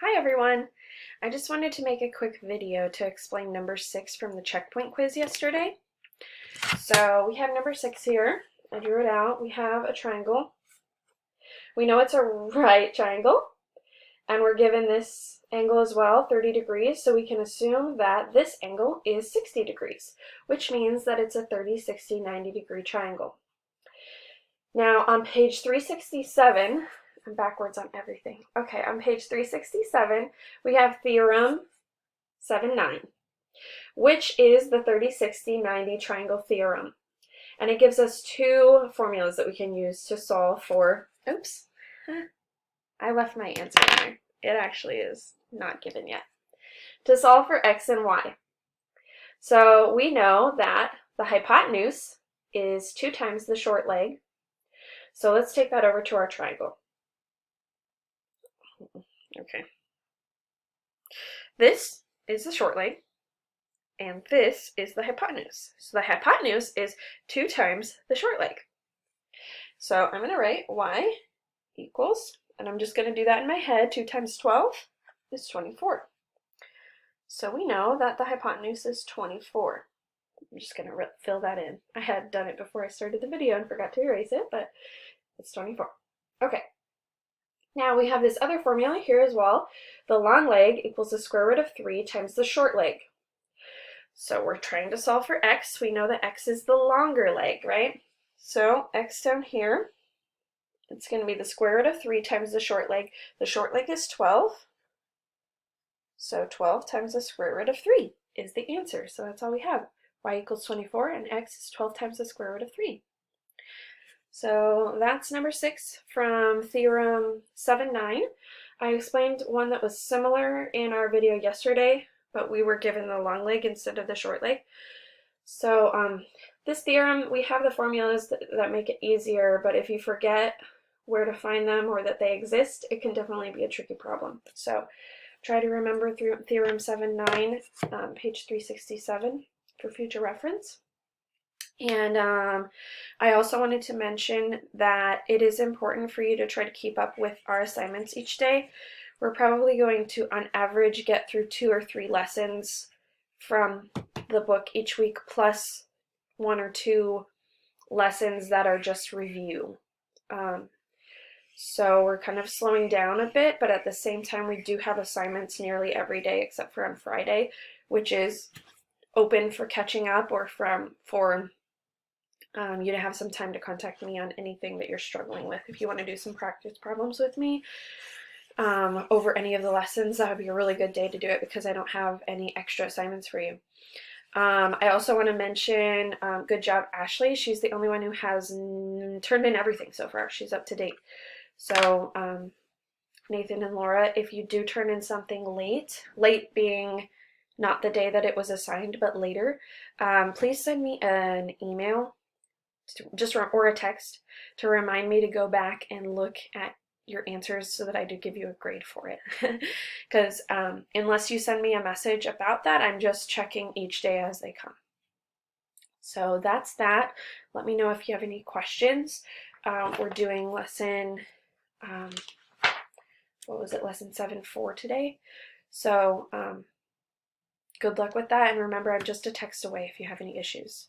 Hi everyone! I just wanted to make a quick video to explain number 6 from the checkpoint quiz yesterday. So we have number 6 here. I drew it out. We have a triangle. We know it's a right triangle, and we're given this angle as well, 30 degrees, so we can assume that this angle is 60 degrees, which means that it's a 30, 60, 90 degree triangle. Now on page 367, I'm backwards on everything. Okay, on page 367, we have theorem 7-9, which is the 30, 60, 90 triangle theorem. And it gives us two formulas that we can use to solve for, oops, I left my answer in there. It actually is not given yet. To solve for x and y. So we know that the hypotenuse is 2 times the short leg. So let's take that over to our triangle. Okay. This is the short leg, and this is the hypotenuse. So the hypotenuse is 2 times the short leg. So I'm going to write y equals, and I'm just going to do that in my head, 2 times 12 is 24. So we know that the hypotenuse is 24. I'm just going to fill that in. I had done it before I started the video and forgot to erase it, but it's 24. Okay. Now we have this other formula here as well. The long leg equals the square root of 3 times the short leg. So we're trying to solve for x. We know that x is the longer leg, right? So x down here, it's going to be the square root of 3 times the short leg. The short leg is 12. So 12 times the square root of 3 is the answer. So that's all we have. Y equals 24 and x is 12 times the square root of 3. So that's number 6 from theorem 7-9. I explained one that was similar in our video yesterday, but we were given the long leg instead of the short leg. So this theorem, we have the formulas that make it easier, but if you forget where to find them or that they exist, it can definitely be a tricky problem. So try to remember theorem 7-9, page 367 for future reference. And I also wanted to mention that it is important for you to try to keep up with our assignments each day. We're probably going to, on average, get through 2 or 3 lessons from the book each week, plus 1 or 2 lessons that are just review. So we're kind of slowing down a bit, but at the same time, we do have assignments nearly every day except for on Friday, which is open for catching up or for you to have some time to contact me on anything that you're struggling with. If you want to do some practice problems with me over any of the lessons, that would be a really good day to do it because I don't have any extra assignments for you. I also want to mention, good job, Ashley. She's the only one who has turned in everything so far. She's up to date. So Nathan and Laura, if you do turn in something late being not the day that it was assigned, but later, please send me an email or a text to remind me to go back and look at your answers so that I do give you a grade for it. Because unless you send me a message about that, I'm just checking each day as they come. So that's that. Let me know if you have any questions. We're doing lesson, lesson 7-4 today. So good luck with that, and remember, I'm just a text away if you have any issues.